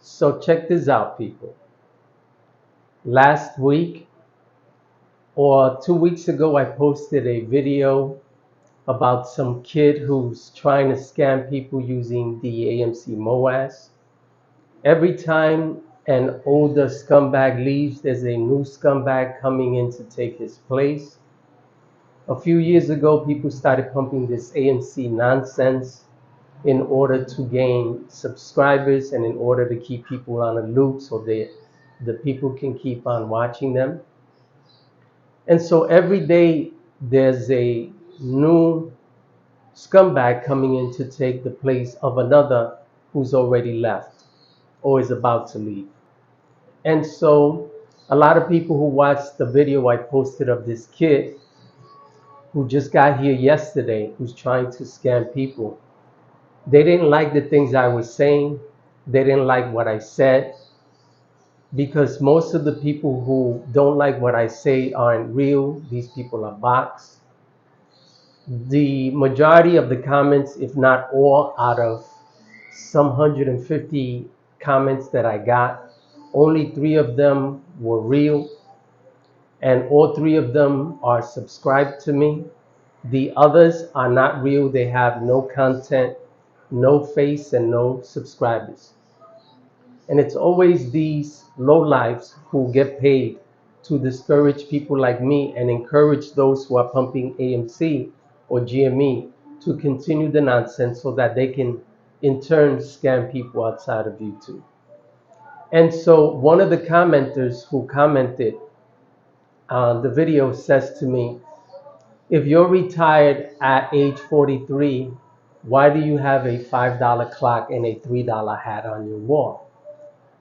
So check this out, people. Last week or 2 weeks ago, I posted a video about some kid who's trying to scam people using the AMC MOAS. Every time an older scumbag leaves, there's a new scumbag coming in to take his place. A few years ago, people started pumping this AMC nonsense in order to gain subscribers and in order to keep people on a loop so the people can keep on watching them. And so every day there's a new scumbag coming in to take the place of another who's already left or is about to leave. And so a lot of people who watched the video I posted of this kid who just got here yesterday, who's trying to scam people, they didn't like the things I was saying. They didn't like what I said because most of the people who don't like what I say aren't real. These people are bots. The majority of the comments, if not all, out of some 150 comments that I got, only 3 of them were real, and all 3 of them are subscribed to me. The others are not real. They have no content, no face, and no subscribers. And it's always these lowlifes who get paid to discourage people like me and encourage those who are pumping AMC or GME to continue the nonsense so that they can in turn scam people outside of YouTube. And so one of the commenters who commented on the video says to me, if you're retired at age 43, why do you have a $5 clock and a $3 hat on your wall?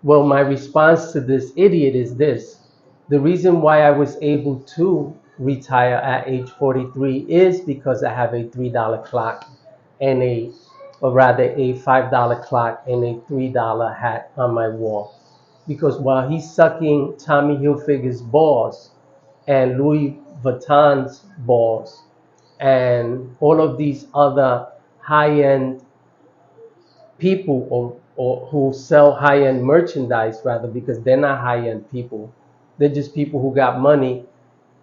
Well, my response to this idiot is this. The reason why I was able to retire at age 43 is because I have a $3 clock and or rather a $5 clock and a $3 hat on my wall. Because while he's sucking Tommy Hilfiger's balls and Louis Vuitton's balls and all of these other high-end people or who sell high-end merchandise rather, because they're not high-end people. They're just people who got money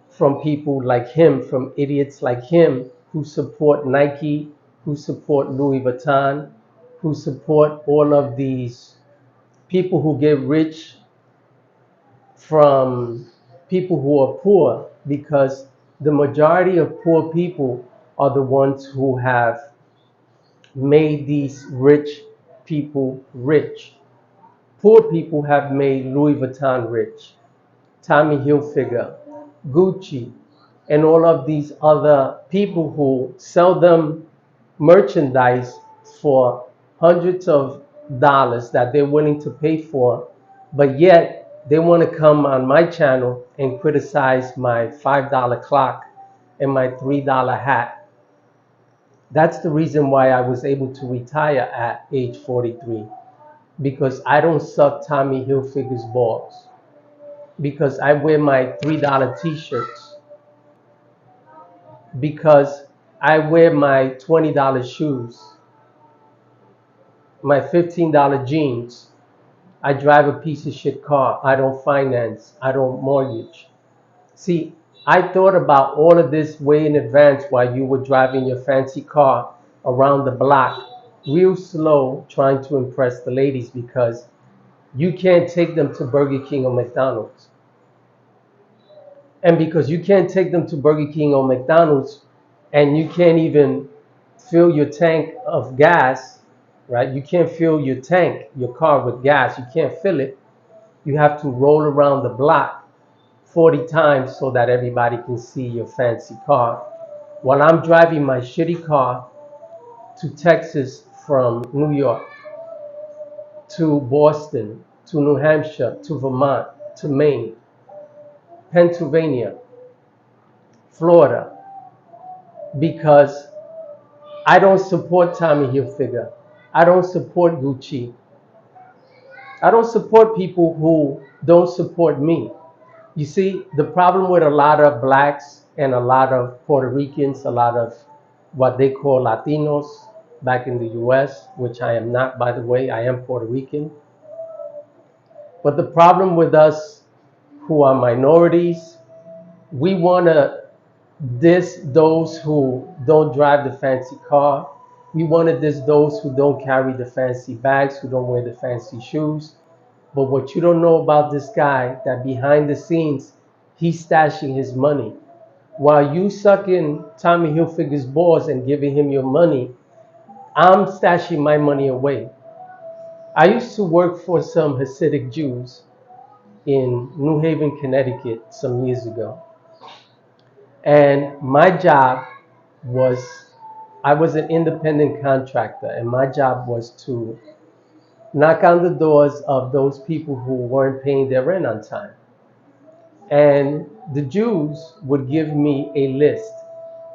from people like him, from idiots like him who support Nike, who support Louis Vuitton, who support all of these people who get rich from people who are poor, because the majority of poor people are the ones who have made these rich people rich. Poor people have made Louis Vuitton rich, Tommy Hilfiger, Gucci, and all of these other people who sell them merchandise for hundreds of dollars that they're willing to pay for, but yet they want to come on my channel and criticize my $5 clock and my $3 hat. That's the reason why I was able to retire at age 43, because I don't suck Tommy Hilfiger's balls, because I wear my $3 t-shirts, because I wear my $20 shoes, my $15 jeans. I drive a piece of shit car. I don't finance. I don't mortgage. See, I thought about all of this way in advance while you were driving your fancy car around the block, real slow, trying to impress the ladies, because you can't take them to Burger King or McDonald's. And because you can't take them to Burger King or McDonald's, and you can't even fill your tank of gas, right? You can't fill your tank, your car with gas. You can't fill it. You have to roll around the block 40 times so that everybody can see your fancy car. While I'm driving my shitty car to Texas from New York, to Boston, to New Hampshire, to Vermont, to Maine, Pennsylvania, Florida, because I don't support Tommy Hilfiger. I don't support Gucci. I don't support people who don't support me. You see, the problem with a lot of blacks and a lot of Puerto Ricans, a lot of what they call Latinos back in the US, which I am not, by the way, I am Puerto Rican. But the problem with us who are minorities, we want to diss those who don't drive the fancy car. We want to diss those who don't carry the fancy bags, who don't wear the fancy shoes. But what you don't know about this guy, that behind the scenes, he's stashing his money. While you sucking Tommy Hilfiger's balls and giving him your money, I'm stashing my money away. I used to work for some Hasidic Jews in New Haven, Connecticut some years ago. And my job was, I was an independent contractor, and my job was to knock on the doors of those people who weren't paying their rent on time. And the Jews would give me a list.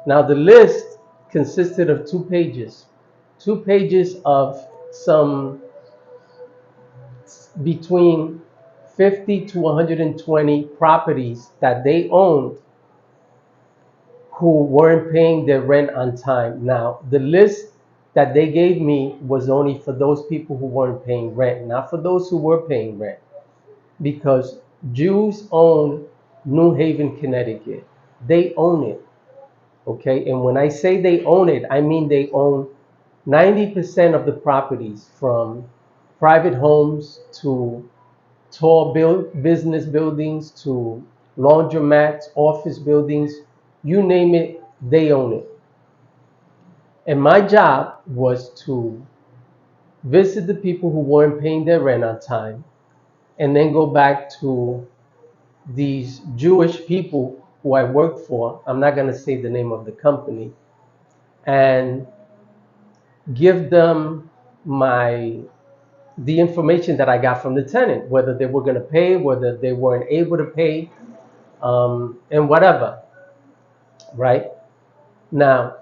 Now, the list consisted of 2 pages, 2 pages of some between 50 to 120 properties that they owned who weren't paying their rent on time. Now, the list that they gave me was only for those people who weren't paying rent, not for those who were paying rent, because Jews own New Haven, Connecticut. They own it, okay? And when I say they own it, I mean they own 90% of the properties, from private homes to tall business buildings to laundromats, office buildings, you name it, they own it. And my job was to visit the people who weren't paying their rent on time and then go back to these Jewish people who I worked for. I'm not going to say the name of the company, and give them my the information that I got from the tenant, whether they were going to pay, whether they weren't able to pay, and whatever, right? Now,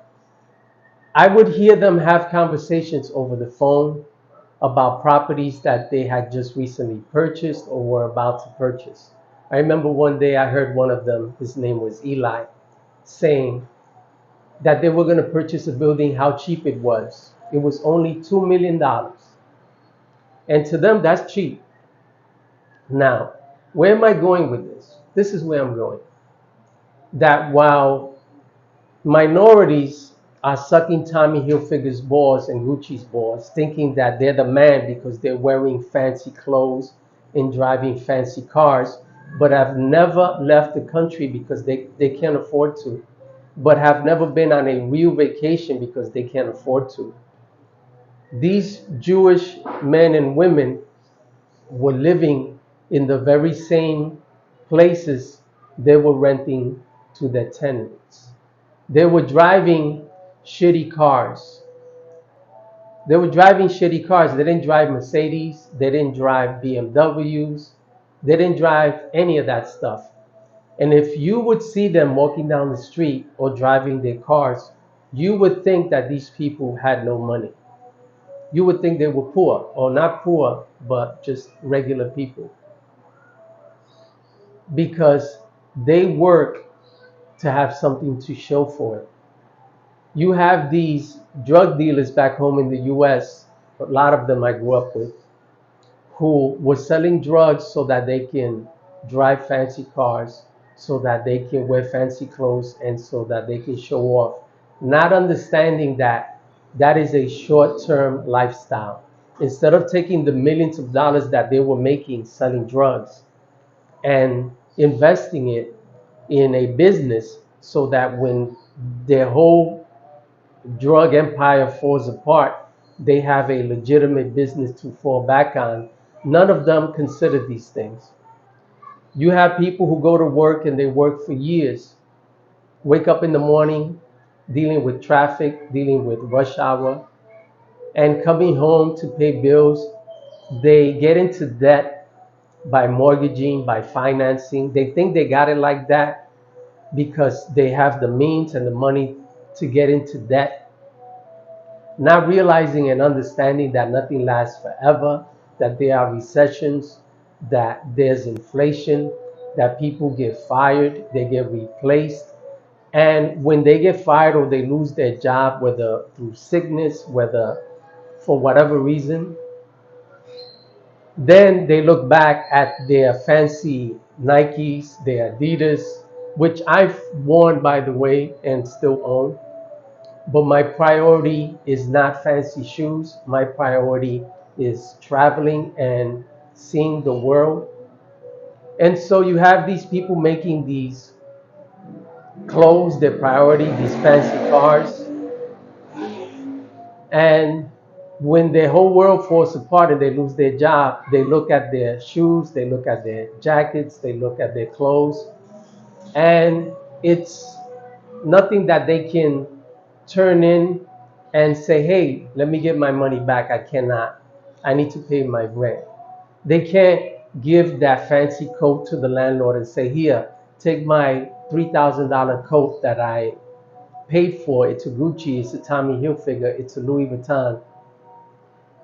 I would hear them have conversations over the phone about properties that they had just recently purchased or were about to purchase. I remember one day I heard one of them, his name was Eli, saying that they were going to purchase a building, how cheap it was. It was only $2 million. And to them, that's cheap. Now, where am I going with this? This is where I'm going. That while minorities are sucking Tommy Hilfiger's balls and Gucci's balls, thinking that they're the man because they're wearing fancy clothes and driving fancy cars, but have never left the country because they can't afford to, but have never been on a real vacation because they can't afford to. These Jewish men and women were living in the very same places they were renting to their tenants. They were driving shitty cars. They were driving shitty cars. They didn't drive Mercedes. They didn't drive BMWs. They didn't drive any of that stuff. And if you would see them walking down the street or driving their cars, you would think that these people had no money. You would think they were poor, or not poor, but just regular people, because they work to have something to show for it. You have these drug dealers back home in the US, a lot of them I grew up with, who were selling drugs so that they can drive fancy cars, so that they can wear fancy clothes, and so that they can show off, not understanding that that is a short-term lifestyle. Instead of taking the millions of dollars that they were making selling drugs and investing it in a business, so that when their whole drug empire falls apart, they have a legitimate business to fall back on. None of them consider these things. You have people who go to work and they work for years, wake up in the morning, dealing with traffic, dealing with rush hour, and coming home to pay bills. They get into debt by mortgaging, by financing. They think they got it like that because they have the means and the money to get into debt, not realizing and understanding that nothing lasts forever, that there are recessions, that there's inflation, that people get fired, they get replaced. And when they get fired or they lose their job, whether through sickness, whether for whatever reason, Then they look back at their fancy Nikes, their Adidas, which I've worn, by the way, and still own. But my priority is not fancy shoes. My priority is traveling and seeing the world. And so you have these people making these clothes their priority, these fancy cars. And when their whole world falls apart and they lose their job, they look at their shoes, they look at their jackets, they look at their clothes, and it's nothing that they can turn in and say, hey, let me get my money back. I cannot. I need to pay my rent. They can't give that fancy coat to the landlord and say, here, take my $3,000 coat that I paid for. It's a Gucci, it's a Tommy Hilfiger, it's a Louis Vuitton,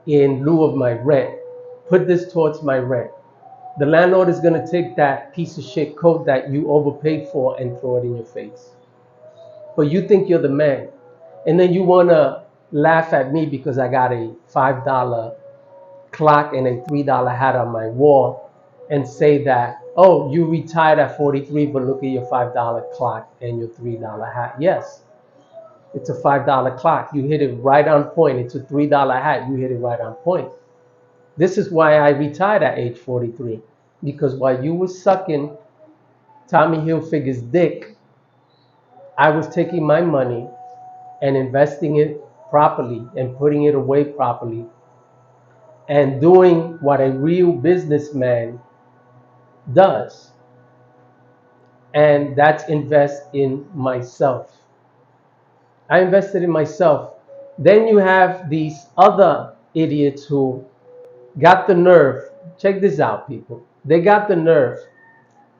in lieu of my rent. Put this towards my rent. The landlord is going to take that piece of shit coat that you overpaid for and throw it in your face. But you think you're the man. And then you want to laugh at me because I got a $5 clock and a $3 hat on my wall and say that, oh, you retired at 43, but look at your $5 clock and your $3 hat. Yes, it's a $5 clock. You hit it right on point. It's a $3 hat. You hit it right on point. This is why I retired at age 43. Because while you were sucking Tommy Hilfiger's dick, I was taking my money and investing it properly and putting it away properly and doing what a real businessman does. And that's invest in myself. I invested in myself. Then you have these other idiots who got the nerve. Check this out, people. They got the nerve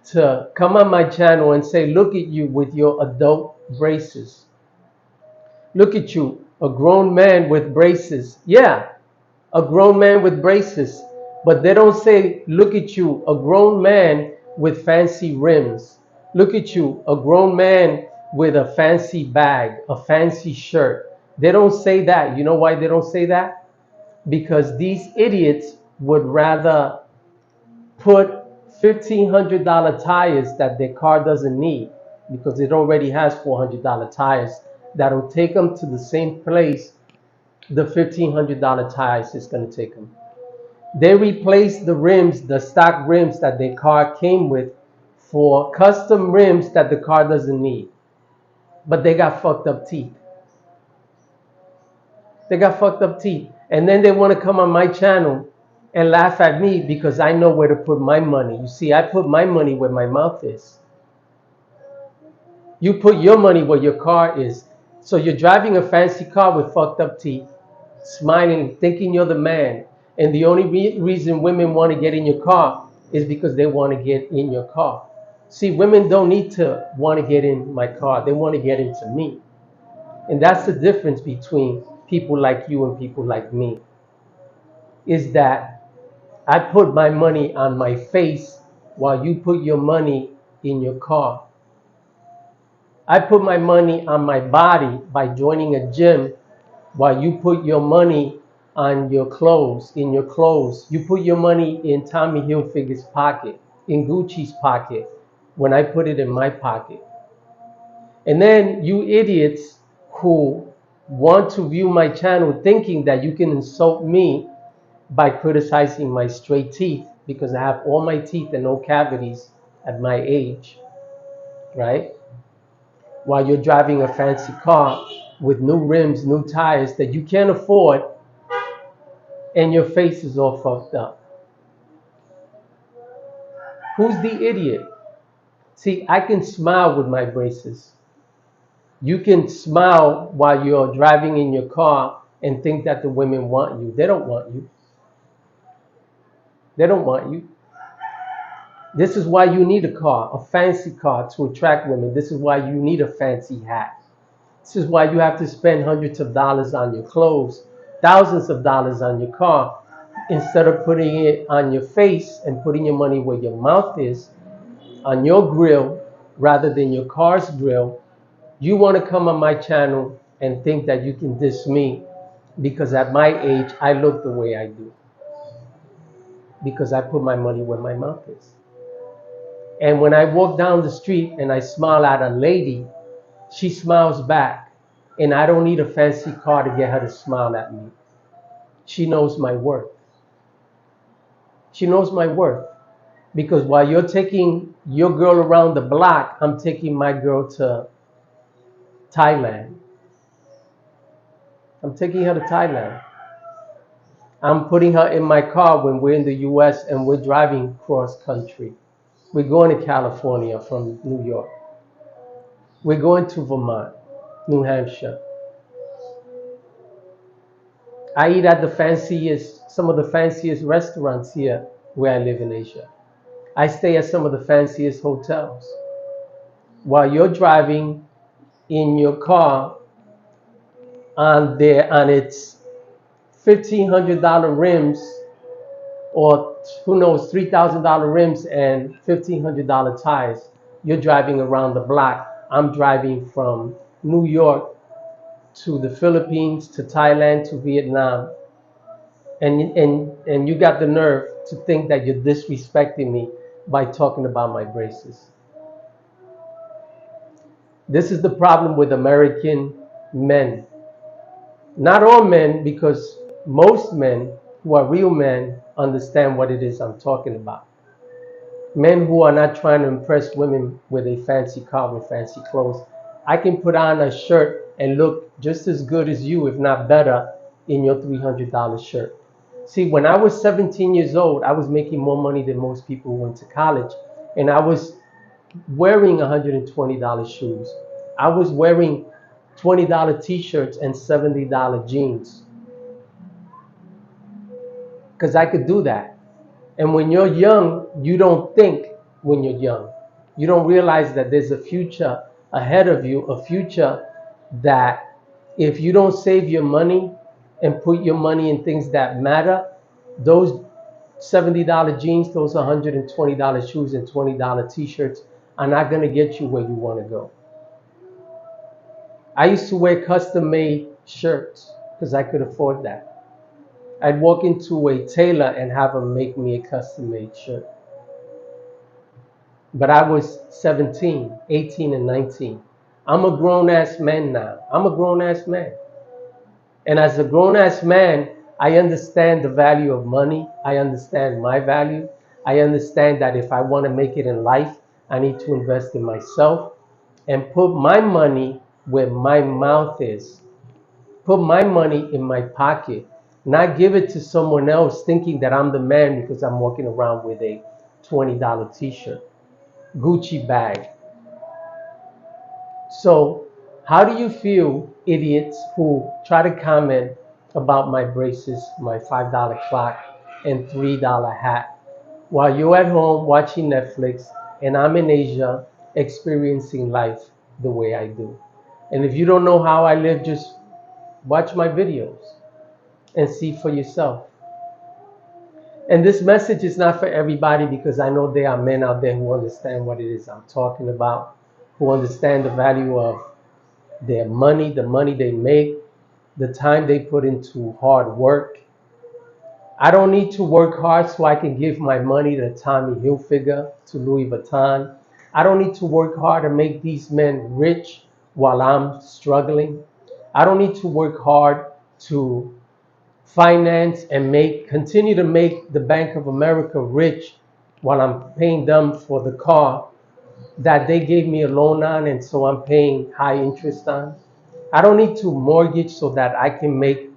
to come on my channel and say, look at you with your adult braces. Look at you, a grown man with braces. Yeah, a grown man with braces. But they don't say, look at you, a grown man with fancy rims. Look at you, a grown man with a fancy bag, a fancy shirt. They don't say that. You know why they don't say that? Because these idiots would rather put $1,500 tires that their car doesn't need because it already has $400 tires that'll take them to the same place the $1,500 tires is going to take them. They replace the rims, the stock rims that their car came with, for custom rims that the car doesn't need. But they got fucked up teeth. They got fucked up teeth. And then they want to come on my channel and laugh at me because I know where to put my money. You see, I put my money where my mouth is. You put your money where your car is. So you're driving a fancy car with fucked up teeth, smiling, thinking you're the man. And the only reason women want to get in your car is because they want to get in your car. See, women don't need to want to get in my car. They want to get into me. And that's the difference between people like you and people like me, is that I put my money on my face while you put your money in your car. I put my money on my body by joining a gym while you put your money on your clothes, in your clothes. You put your money in Tommy Hilfiger's pocket, in Gucci's pocket, when I put it in my pocket. And then you idiots who want to view my channel thinking that you can insult me by criticizing my straight teeth because I have all my teeth and no cavities at my age, right? While you're driving a fancy car with new rims, new tires that you can't afford, and your face is all fucked up. Who's the idiot? See, I can smile with my braces. You can smile while you're driving in your car and think that the women want you. They don't want you. They don't want you. This is why you need a car, a fancy car, to attract women. This is why you need a fancy hat. This is why you have to spend hundreds of dollars on your clothes, thousands of dollars on your car, instead of putting it on your face and putting your money where your mouth is, on your grill, rather than your car's grill. You want to come on my channel and think that you can diss me because at my age, I look the way I do. because I put my money where my mouth is. And when I walk down the street and I smile at a lady, she smiles back. And I don't need a fancy car to get her to smile at me. She knows my worth. She knows my worth. Because while you're taking your girl around the block, I'm taking my girl to Thailand. I'm taking her to Thailand. I'm putting her in my car when we're in the US and we're driving cross country. We're going to California from New York. We're going to Vermont, New Hampshire. I eat at some of the fanciest restaurants here where I live in Asia. I stay at some of the fanciest hotels. While you're driving in your car on its $1,500 rims, or who knows, $3,000 rims and $1,500 tires, you're driving around the block. I'm driving from New York to the Philippines, to Thailand, to Vietnam. And you got the nerve to think that you're disrespecting me by talking about my braces. This is the problem with American men. Not all men, because most men who are real men understand what it is I'm talking about. Men who are not trying to impress women with a fancy car, with fancy clothes. I can put on a shirt and look just as good as you, if not better, in your $300 shirt. See, when I was 17 years old, I was making more money than most people who went to college. And I was wearing $120 shoes. I was wearing $20 t-shirts and $70 jeans. Because I could do that. And when you're young, you don't think when you're young. You don't realize that there's a future ahead of you, a future that if you don't save your money and put your money in things that matter, those $70 jeans, those $120 shoes and $20 t-shirts are not going to get you where you want to go. I used to wear custom made shirts because I could afford that. I'd walk into a tailor and have him make me a custom made shirt. But I was 17, 18, and 19. I'm a grown ass man now. I'm a grown ass man. And as a grown ass man, I understand the value of money. I understand my value. I understand that if I want to make it in life, I need to invest in myself and put my money where my mouth is. Put my money in my pocket, not give it to someone else thinking that I'm the man because I'm walking around with a $20 t-shirt, Gucci bag. So how do you feel, idiots who try to comment about my braces, my $5 clock, and $3 hat, while you're at home watching Netflix and I'm in Asia experiencing life the way I do? And if you don't know how I live, just watch my videos and see for yourself. And this message is not for everybody, because I know there are men out there who understand what it is I'm talking about, who understand the value of their money, the money they make, the time they put into hard work. I don't need to work hard so I can give my money to Tommy Hilfiger, to Louis Vuitton. I don't need to work hard to make these men rich while I'm struggling. I don't need to work hard to finance and continue to make the Bank of America rich while I'm paying them for the car that they gave me a loan on, and so I'm paying high interest on. I don't need to mortgage so that I can make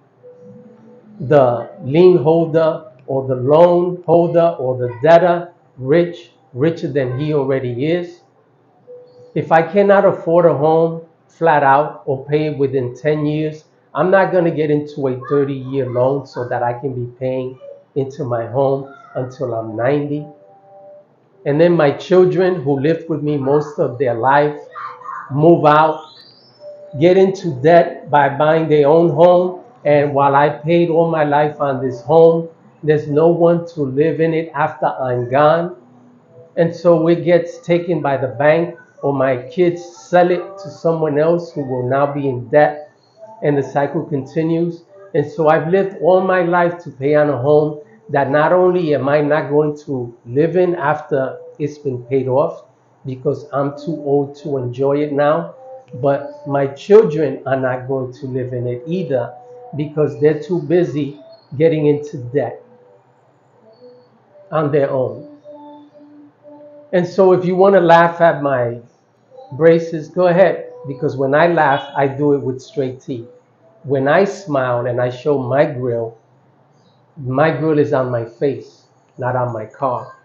the lien holder or the loan holder or the debtor richer than he already is. If I cannot afford a home flat out or pay it within 10 years, I'm not going to get into a 30-year loan so that I can be paying into my home until I'm 90. And then my children who lived with me most of their life move out, get into debt by buying their own home. And while I paid all my life on this home, there's no one to live in it after I'm gone. And so it gets taken by the bank, or my kids sell it to someone else who will now be in debt, and the cycle continues. And so I've lived all my life to pay on a home that not only am I not going to live in after it's been paid off because I'm too old to enjoy it now, but my children are not going to live in it either because they're too busy getting into debt on their own. And so if you want to laugh at my braces, go ahead, because when I laugh, I do it with straight teeth. When I smile and I show my grill is on my face, not on my car.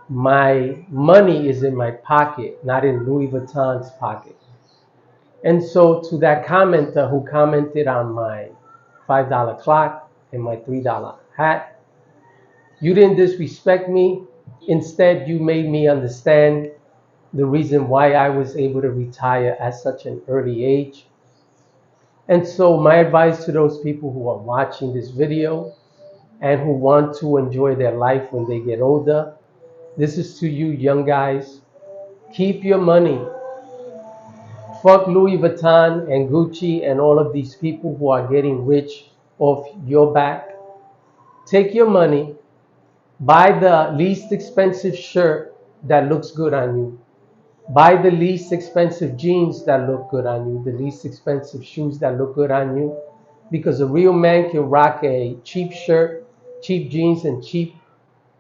My money is in my pocket, not in Louis Vuitton's pocket. And so to that commenter who commented on my $5 clock and my $3 hat, you didn't disrespect me. Instead, you made me understand the reason why I was able to retire at such an early age. And so my advice to those people who are watching this video and who want to enjoy their life when they get older, this is to you young guys. Keep your money. Fuck Louis Vuitton and Gucci and all of these people who are getting rich off your back. Take your money, buy the least expensive shirt that looks good on you. Buy the least expensive jeans that look good on you, the least expensive shoes that look good on you. Because a real man can rock a cheap shirt, cheap jeans, and cheap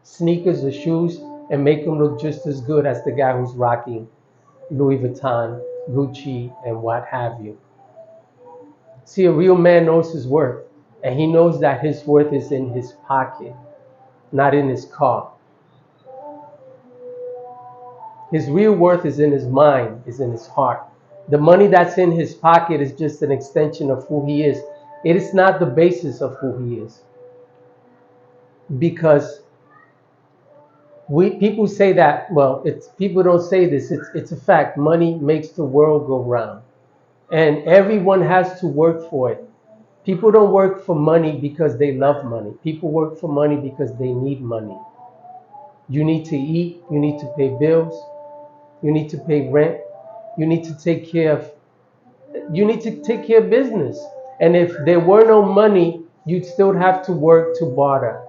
sneakers or shoes and make them look just as good as the guy who's rocking Louis Vuitton, Gucci, and what have you. See, a real man knows his worth, and he knows that his worth is in his pocket, not in his car. His real worth is in his mind, is in his heart. The money that's in his pocket is just an extension of who he is. It is not the basis of who he is. Because people say that, well, it's people don't say this, it's a fact. Money makes the world go round. And everyone has to work for it. People don't work for money because they love money. People work for money because they need money. You need to eat, you need to pay bills, you need to pay rent, you need to take care of business. And if there were no money, you'd still have to work to barter.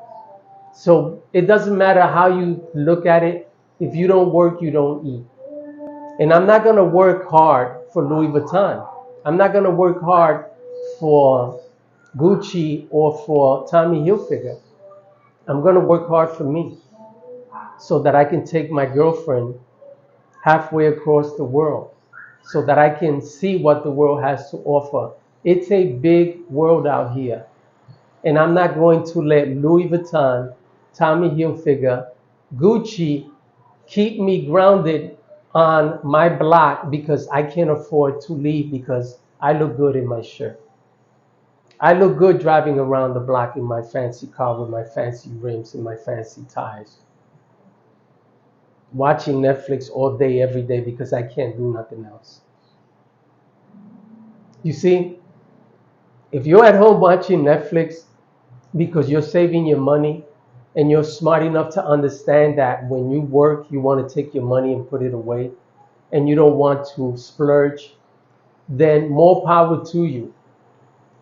So it doesn't matter how you look at it. If you don't work, you don't eat. And I'm not going to work hard for Louis Vuitton. I'm not going to work hard for Gucci or for Tommy Hilfiger. I'm going to work hard for me so that I can take my girlfriend halfway across the world so that I can see what the world has to offer. It's a big world out here. And I'm not going to let Louis Vuitton, Tommy Hilfiger, Gucci keep me grounded on my block because I can't afford to leave because I look good in my shirt. I look good driving around the block in my fancy car with my fancy rims and my fancy tires. Watching Netflix all day, every day because I can't do nothing else. You see, if you're at home watching Netflix because you're saving your money and you're smart enough to understand that when you work, you want to take your money and put it away and you don't want to splurge, then more power to you.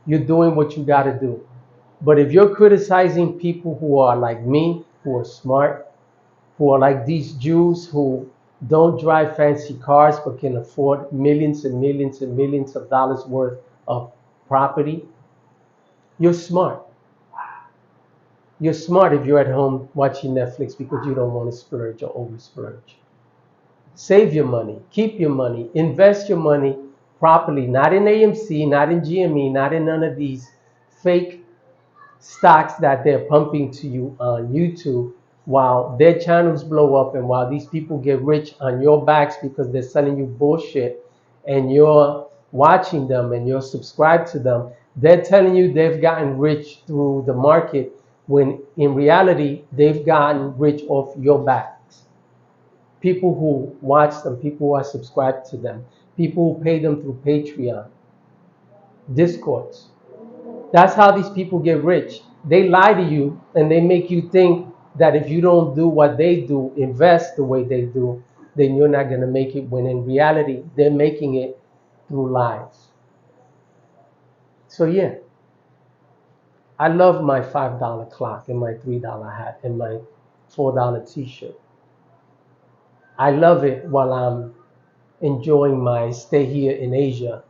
You're doing what you got to do. But if you're criticizing people who are like me, who are smart, who are like these Jews who don't drive fancy cars but can afford millions and millions and millions of dollars worth of property, you're smart. You're smart if you're at home watching Netflix because you don't want to splurge or over splurge. Save your money, keep your money, invest your money properly, not in AMC, not in GME, not in none of these fake stocks that they're pumping to you on YouTube while their channels blow up and while these people get rich on your backs because they're selling you bullshit and you're watching them and you're subscribed to them. They're telling you they've gotten rich through the market when in reality they've gotten rich off your backs. People who watch them, people who are subscribed to them, people who pay them through Patreon, Discords. That's how these people get rich. They lie to you and they make you think that if you don't do what they do, invest the way they do, then you're not going to make it when in reality, they're making it through lies. So yeah, I love my $5 clock and my $3 hat and my $4 t-shirt. I love it while I'm enjoying my stay here in Asia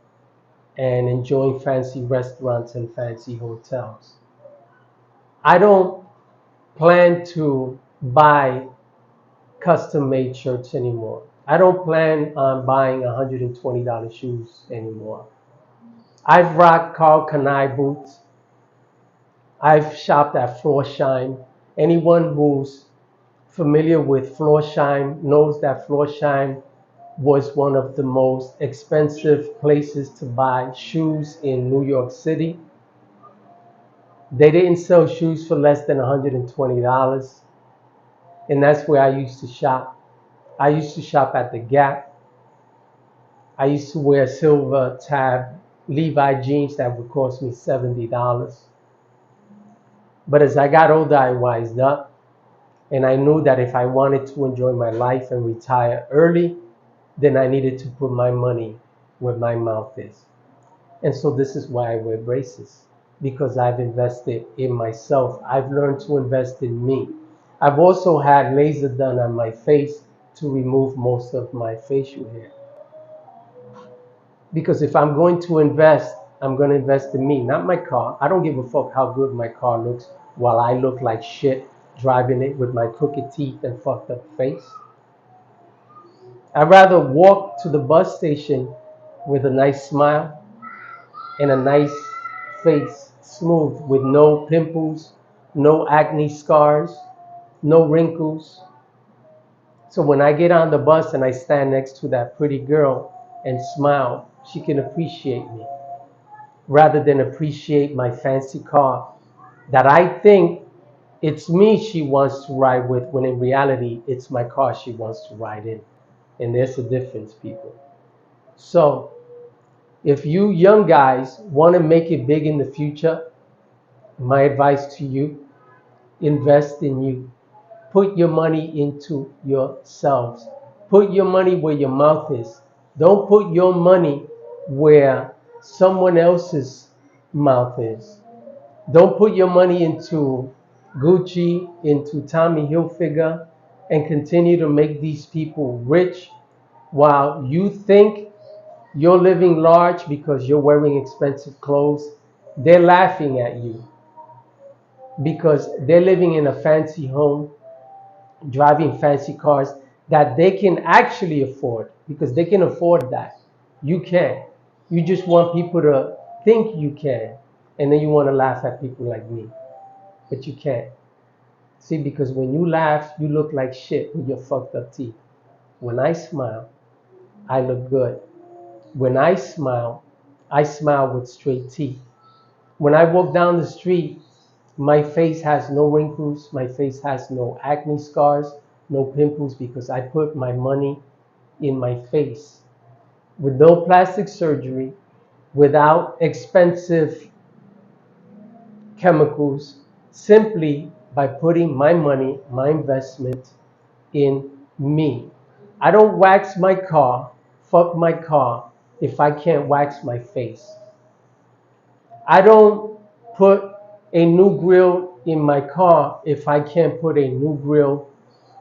and enjoying fancy restaurants and fancy hotels. I don't plan to buy custom made shirts anymore. I don't plan on buying $120 shoes anymore. I've rocked Carl Kanai boots. I've shopped at Florsheim. Anyone who's familiar with Florsheim knows that Florsheim was one of the most expensive places to buy shoes in New York City. They didn't sell shoes for less than $120, and that's where I used to shop. I used to shop at the Gap. I used to wear silver tab Levi jeans that would cost me $70. But as I got older, I wised up, and I knew that if I wanted to enjoy my life and retire early, then I needed to put my money where my mouth is. And so this is why I wear braces, because I've invested in myself. I've learned to invest in me. I've also had laser done on my face to remove most of my facial hair. Because if I'm going to invest, I'm going to invest in me, not my car. I don't give a fuck how good my car looks while I look like shit driving it with my crooked teeth and fucked up face. I'd rather walk to the bus station with a nice smile and a nice face, smooth, with no pimples, no acne scars, no wrinkles. So when I get on the bus and I stand next to that pretty girl and smile, she can appreciate me rather than appreciate my fancy car that I think it's me she wants to ride with, when in reality it's my car she wants to ride in. And there's a difference, people. So if you young guys want to make it big in the future, my advice to you: invest in you. Put your money into yourselves. Put your money where your mouth is. Don't put your money where someone else's mouth is. Don't put your money into Gucci, into Tommy Hilfiger, and continue to make these people rich while you think you're living large because you're wearing expensive clothes. They're laughing at you because they're living in a fancy home, driving fancy cars that they can actually afford, because they can afford that. You can't. You just want people to think you can, and then you want to laugh at people like me, but you can't. See, because when you laugh, you look like shit with your fucked up teeth. When I smile, I look good. When I smile with straight teeth. When I walk down the street, my face has no wrinkles, my face has no acne scars, no pimples, because I put my money in my face with no plastic surgery, without expensive chemicals, simply by putting my money, my investment in me. I don't wax my car, fuck my car, if I can't wax my face. I don't put a new grill in my car if I can't put a new grill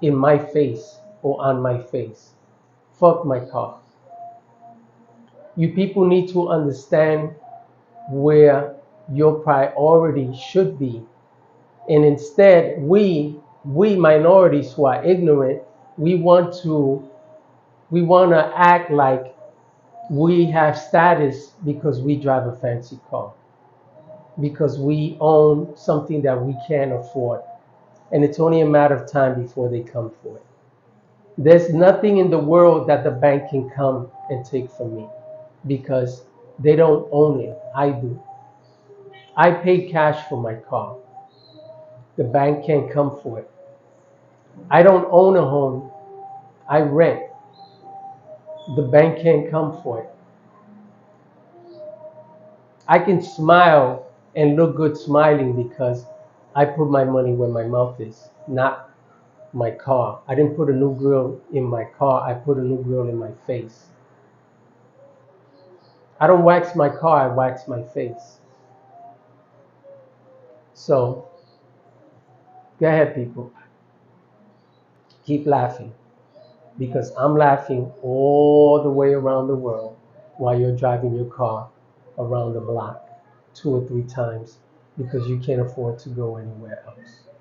in my face or on my face. Fuck my car. You people need to understand where your priority should be. And instead, we minorities who are ignorant, we want to act like we have status because we drive a fancy car, because we own something that we can't afford. And it's only a matter of time before they come for it. There's nothing in the world that the bank can come and take from me, because they don't own it. I do. I pay cash for my car. The bank can't come for it. I don't own a home. I rent. The bank can't come for it. I can smile and look good smiling because I put my money where my mouth is, not my car. I didn't put a new grill in my car. I put a new grill in my face. I don't wax my car. I wax my face. So go ahead, people, keep laughing because I'm laughing all the way around the world while you're driving your car around the block 2 or 3 times because you can't afford to go anywhere else.